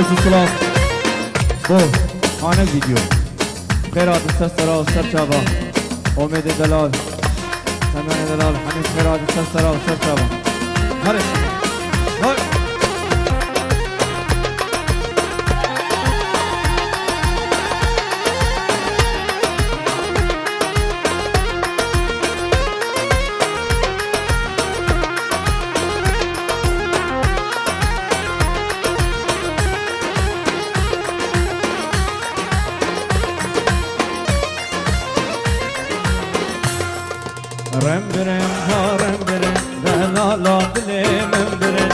مرسی سلام بو آنه ویدیو خیرات سر سرا و سر چابا امید دلال سمیان دلال همین خیرات سر سرا و سر چابا هره رم برن ها رم برن دلالا دلی من برن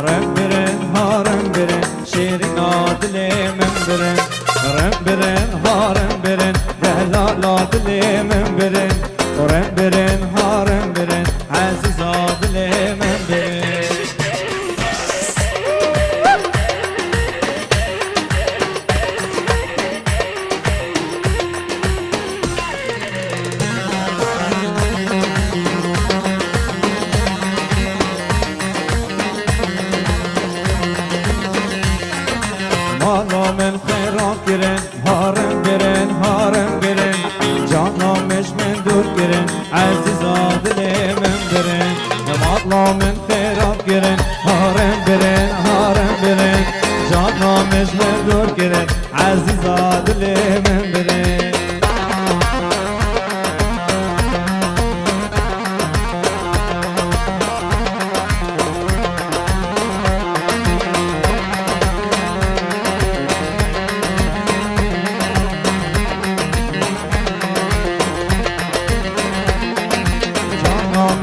رم برن ها رم برن شیرینا دلی من برن رم برن ها رم برن دلالا دلی من برن رم برن ها رم برن عزیزا دلی من برن مالا من خیرات گرن هارم برن هارم برن جانامش من دور گرن عزیزا دلی من برن مالا من خیرات گرن هارم برن هارم برن جانامش من دور گرن عزیزا دلی من برن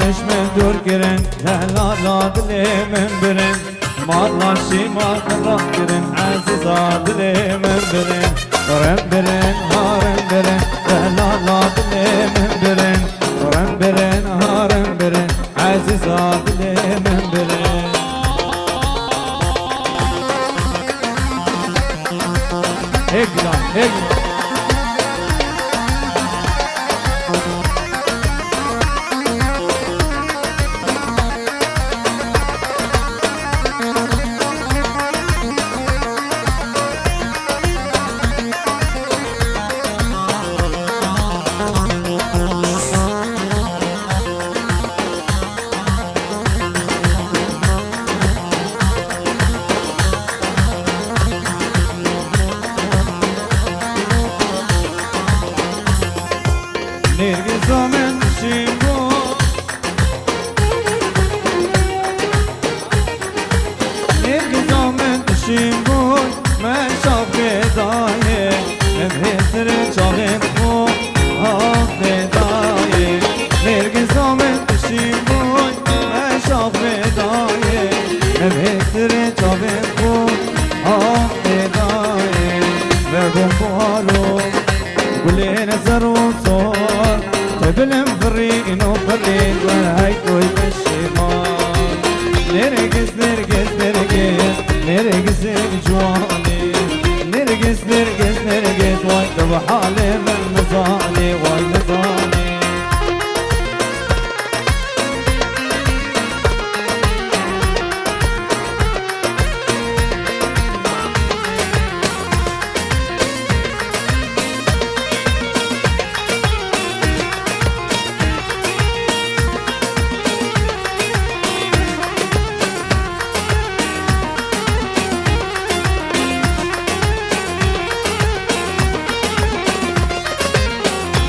مش من دور گرن دلالا دلی من برن مالا شیما خراب گرن عزیزا دلی من برن رم برن هارم برن دلالا دلی من برن رم برن هارم برن عزیزا دلی من برن هگلا هگلا نرگزا من دشیم بود نرگزا من دشیم بود من شاق بدایه من حسر چاقم بود آق بدایه نرگزا من دشیم بود من شاق بدایه من حسر چاقم بود آق بدایه وردم بارو گلی نظر و صور تبلم فرين وفرين وهاي توي بالشمال نرقص نرقص نرقص نرقص جواني نرقص نرقص نرقص واي بحالي من نظاني واي نظاني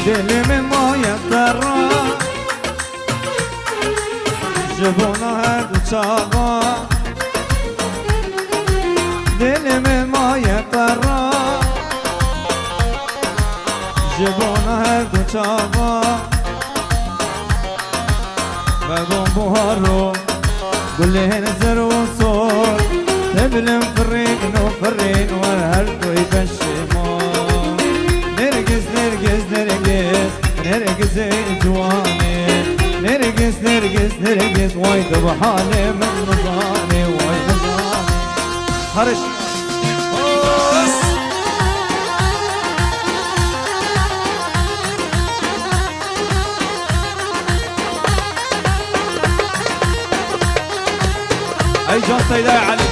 دل من ما يضطر جبونا هر دو چاوا دل من ما يضطر جبونا هر دو چاوا و بوهارو گله نظر و صور تبلم فرين وفرين والهر دوي بالشمال نرقص نرقص نرقص نرقص جواني نرقص نرقص نرقص وايد بحالي من نظامي وايد نظامي خرج اي جان سيداي علي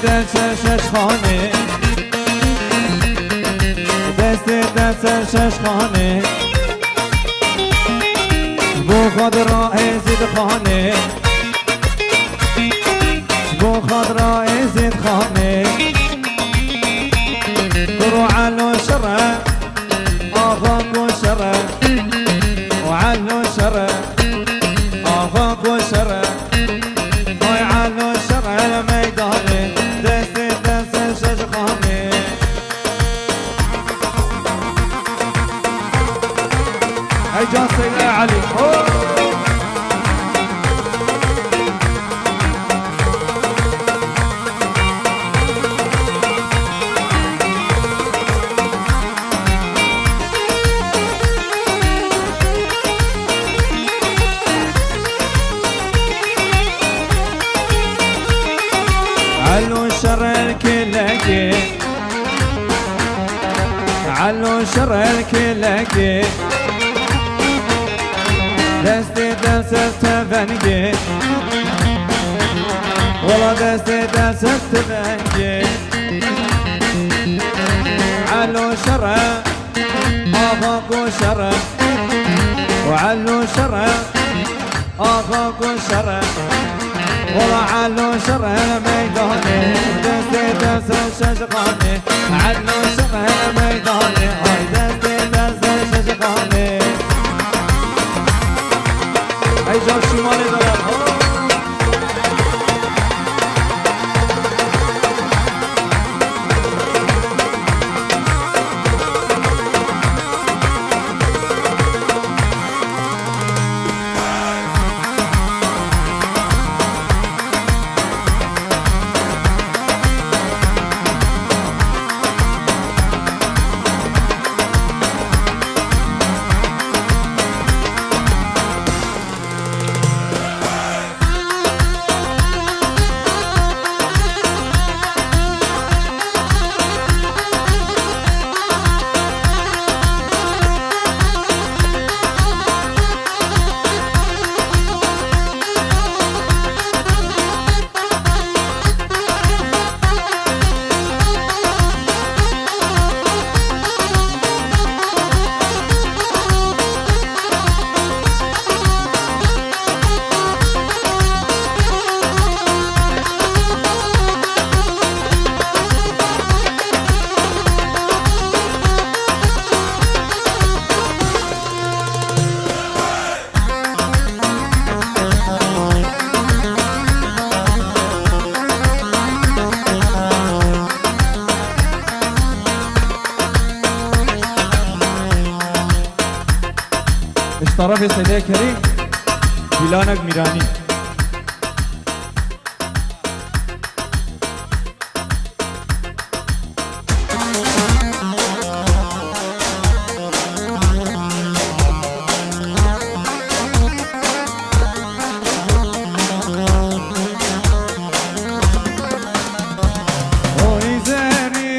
شش خانه دست شش خانه بو خود را زید خانه بو خود را زید خانه برو علو شره آفاق و شره وعلو شره آفاق و شره وی علو شره میدانه دست شش خانه ای جان سیده علی علو شر الكلكي علو شر الكلكي دستي تفنجي والله دستي تفنجي علو شر آفاق شر وعلو شر آفاق شر والله علو شر الميداني دستي ششقاني علو شر الميداني هاي دستي ششقاني اي جاب شمالي دارم طرف سيدي كريم بلانك ميراني وزاري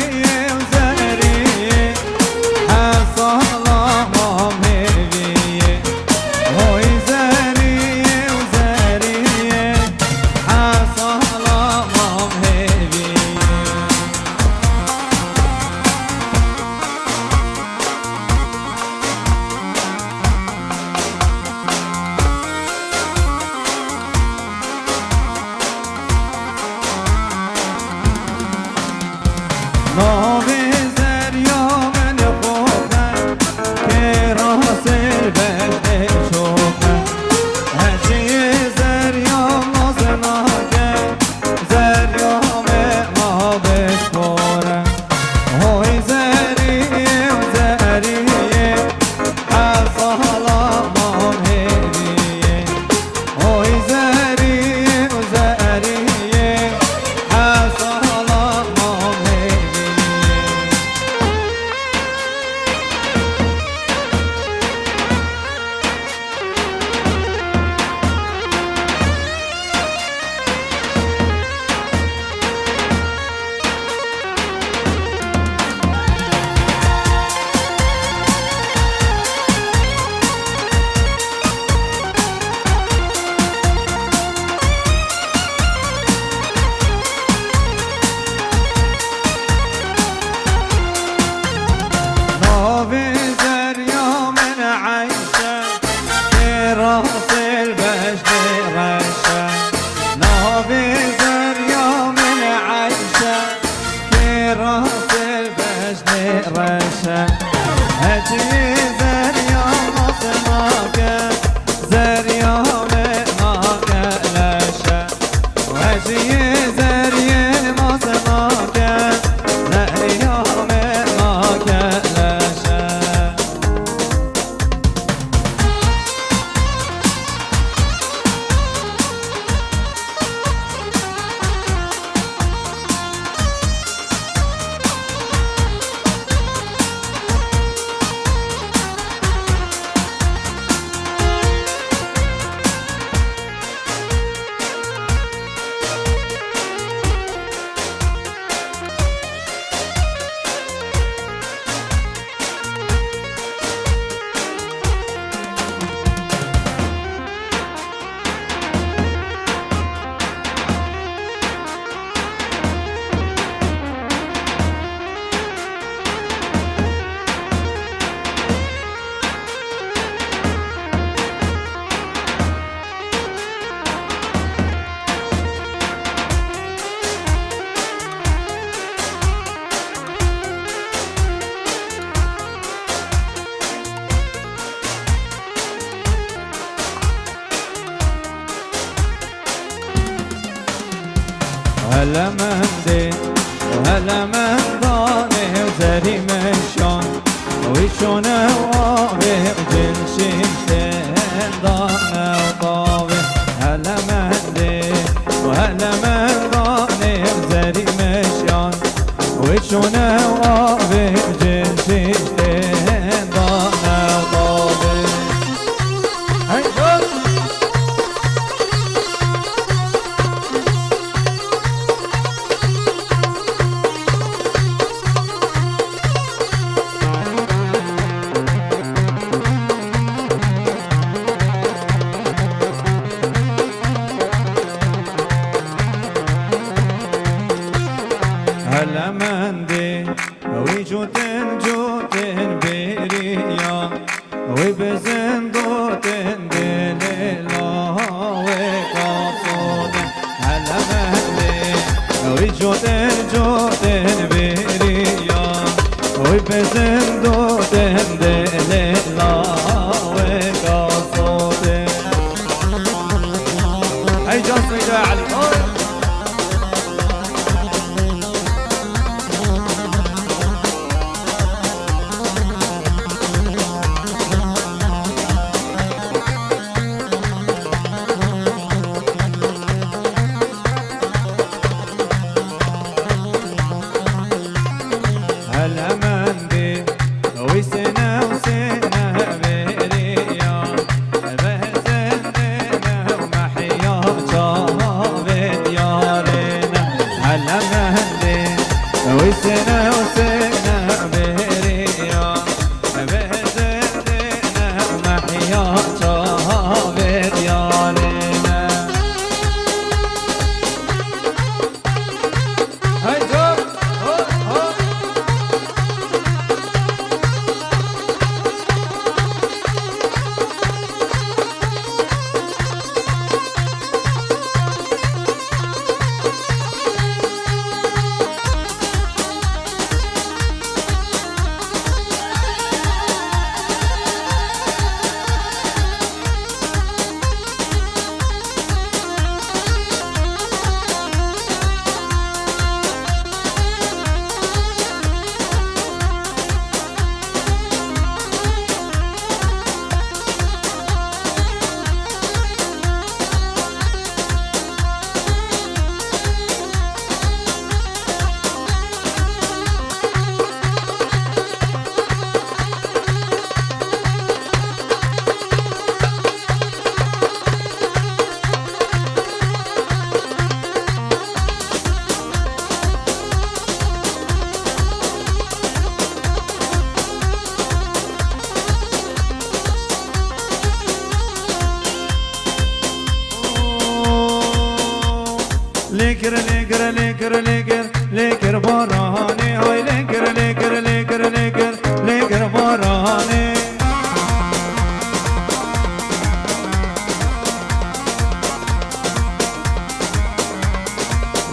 رشه هجی زریا مصناکه زریا مناکه لشه هجی زریا مصناکه زریا مناکه لشه هلا من دي وهلا من ضاني وزري مشان ويشونه وابي وجنشين ضاني وطابي هلا من دي وهلا من ضاني وزري مشان ويشونه وابي وجنشين ضاني وطابي هلا من دي ويجوتن جوتن بيريا وبزن دوتن دليلا وقاصودن هلا من دي ويجوتن جوتن بيريا وبزن دوتن دليلا وقاصودن هاي جاصي يا علي هلا من دي وسنة وسنة بيريا بهزننا ومحيا شابت يارنا هلا من دي وسنة وسنة بيريا بهزننا ومحيا شابت يارنا هاي جو لكر لكر لكر لكر لكر باراني هاي لكر لكر لكر لكر لكر باراني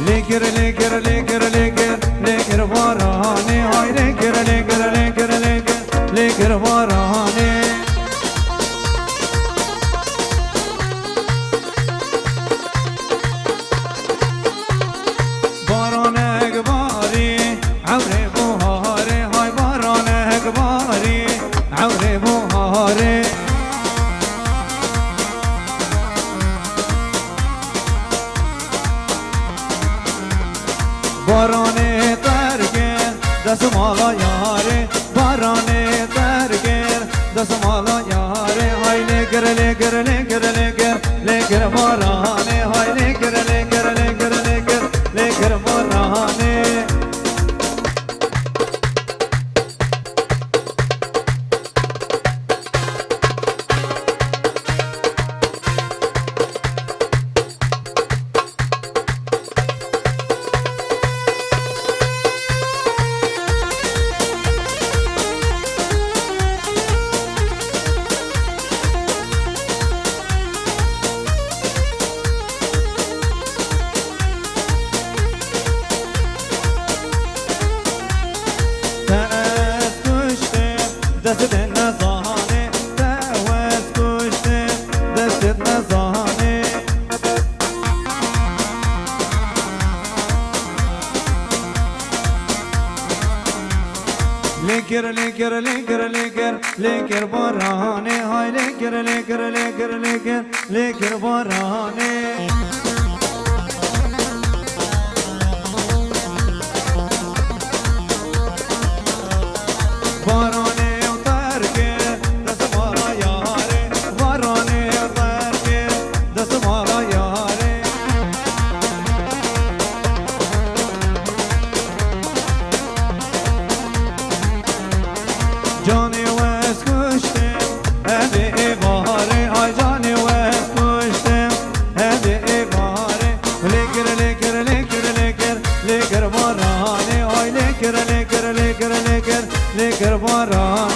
لیگر لیگر لیگر لیگر لیگر بارانه های لیگر لیگر لیگر لیگر لیگر بارانه بارانه باری عمر بهاره های بارانه باری عمر بهاره بارانه ترگن دست مالا یاره بارانه ترگن دست مالا یاره های لگر لگر لگر لگر لگر بارانه های لگر لگر لگر لگر لگر بارانه دست نزانه دوست کشته دست نزانه لیگر لیگر لیگر لیگر لیگر بارانه های لیگر لیگر لیگر لیگر لیگر بارانه بارانه و ترکه دست مالا یاره بارانه و ترکه دست مالا یاره جانی وست کشتم هده ایواره آی جانی وست کشتم هده ایواره لیگر لیگر لیگر لیگر لیگر بارانه آی لیگر لیگر لیگر لیگر لیگر بارانه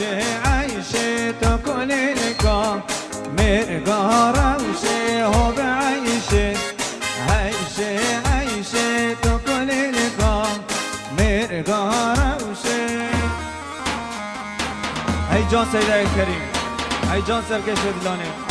عيشي تكوني لك مرقى روشي هو بعيشي عيشي تكوني لك مرقى روشي. هاي جان سيدة الكريم، هاي جان سركش دلاني.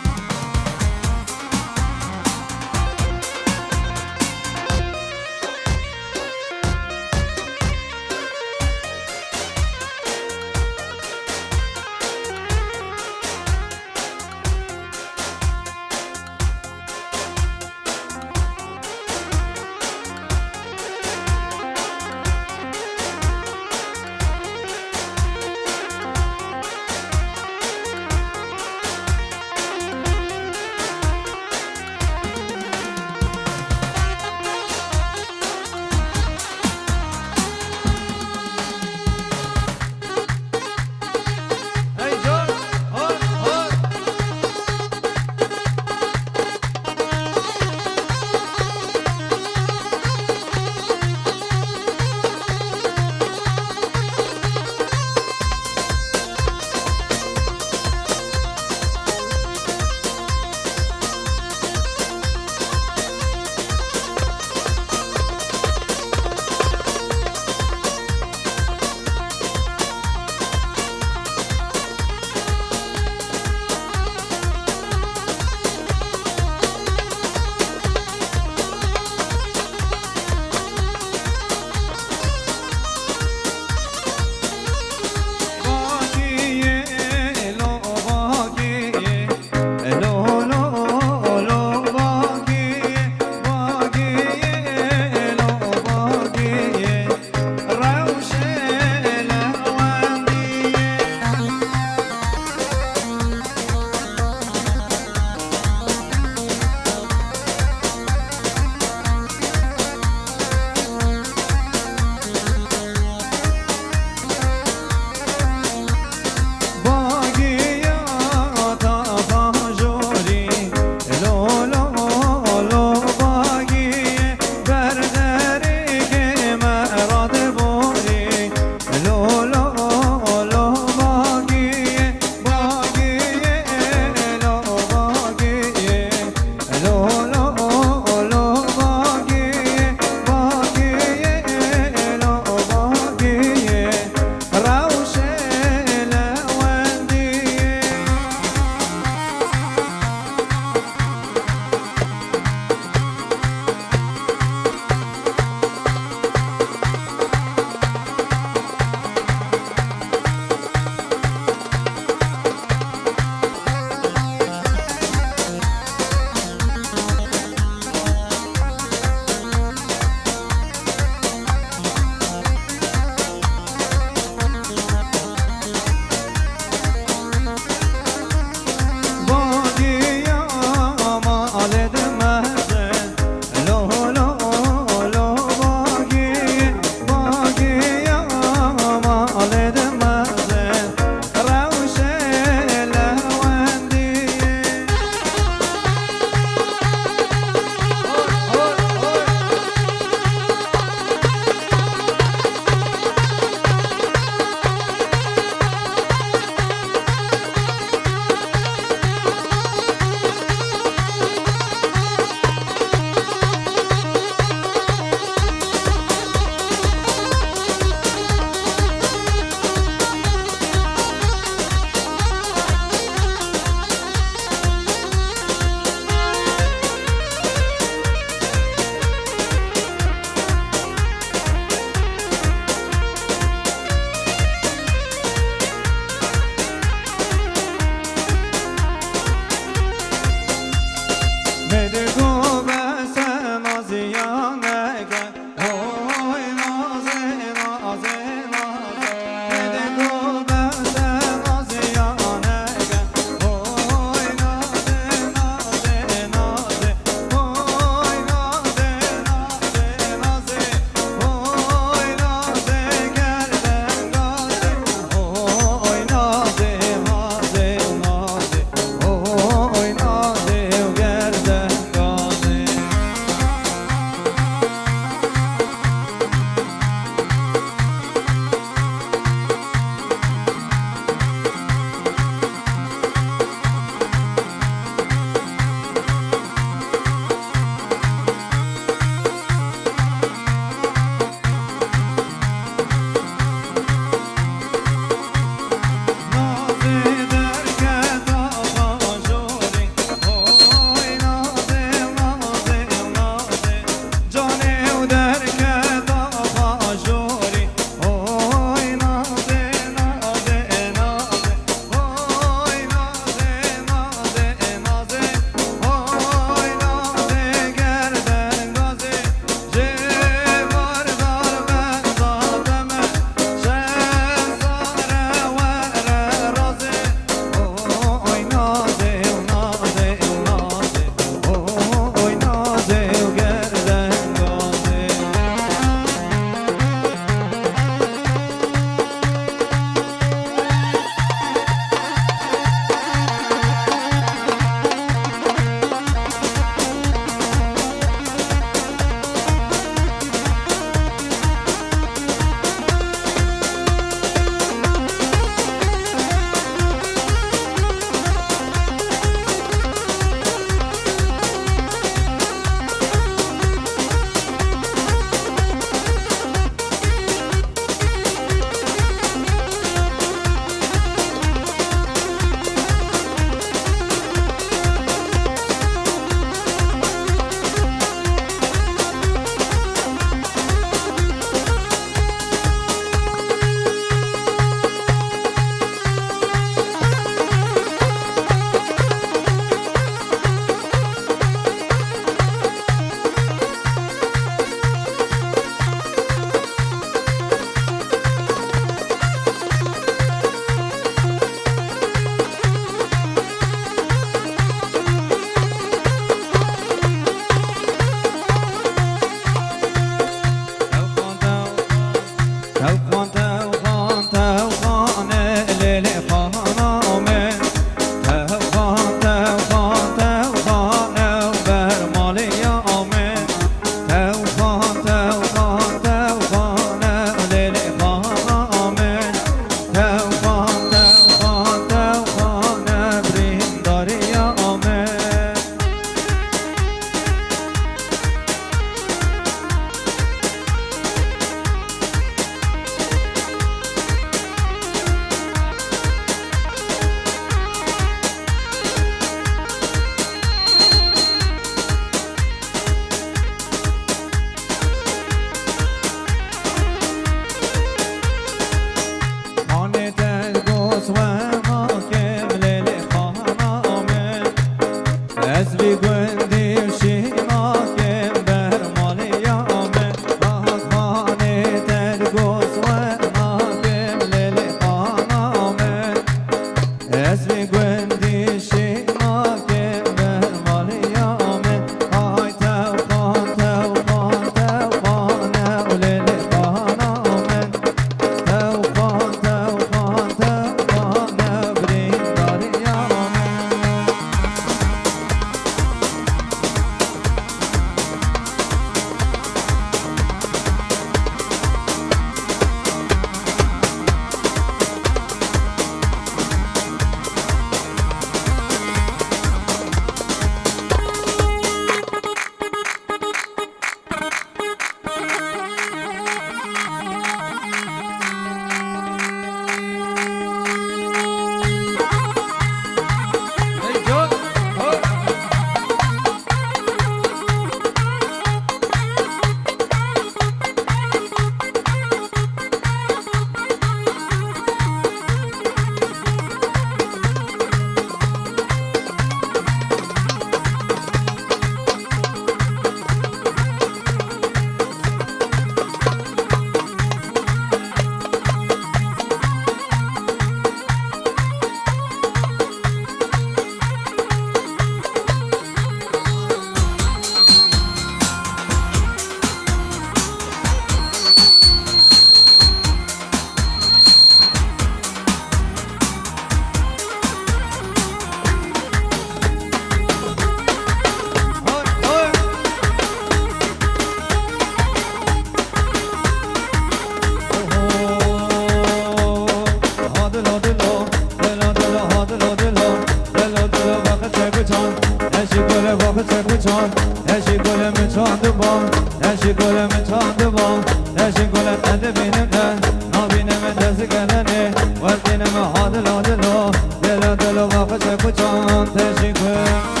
گل مچاند با تشی گل ادبینم نه نابینم دست گلنه وقتینم عادل عادلو دل دل واقع کچان تشی گل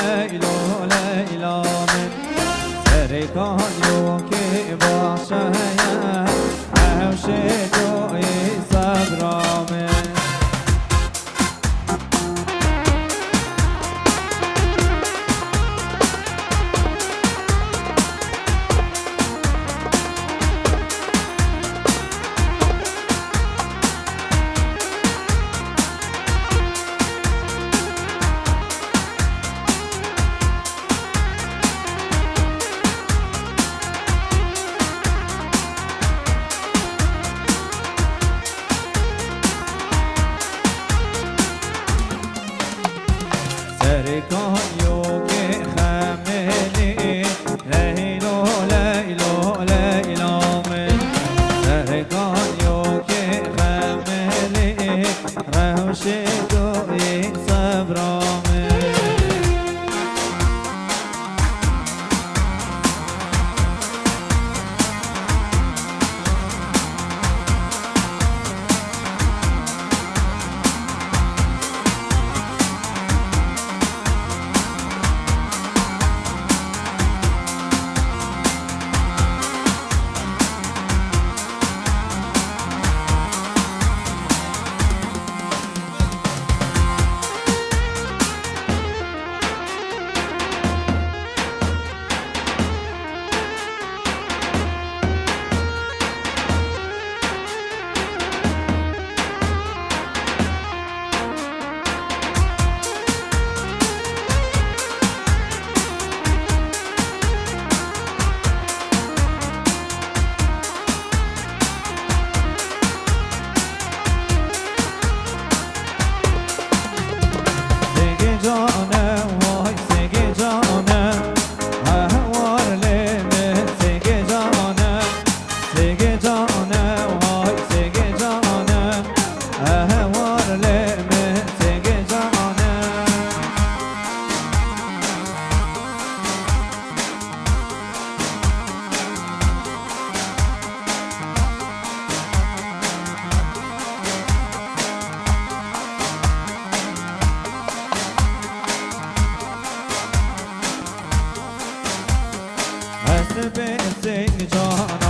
لیلا لیلا من سرکان یو که باشه هوش جوی صبرامه سرکان یو که خملی لیلا لیلا لیلا من سرکان یو که خملی روش دوی صبرامه جانم وای سگ جانم احوار لیمه سگ جانم سگ جانم وای سگ جانم احوار لیمه سگ جانم هست به سگ جانم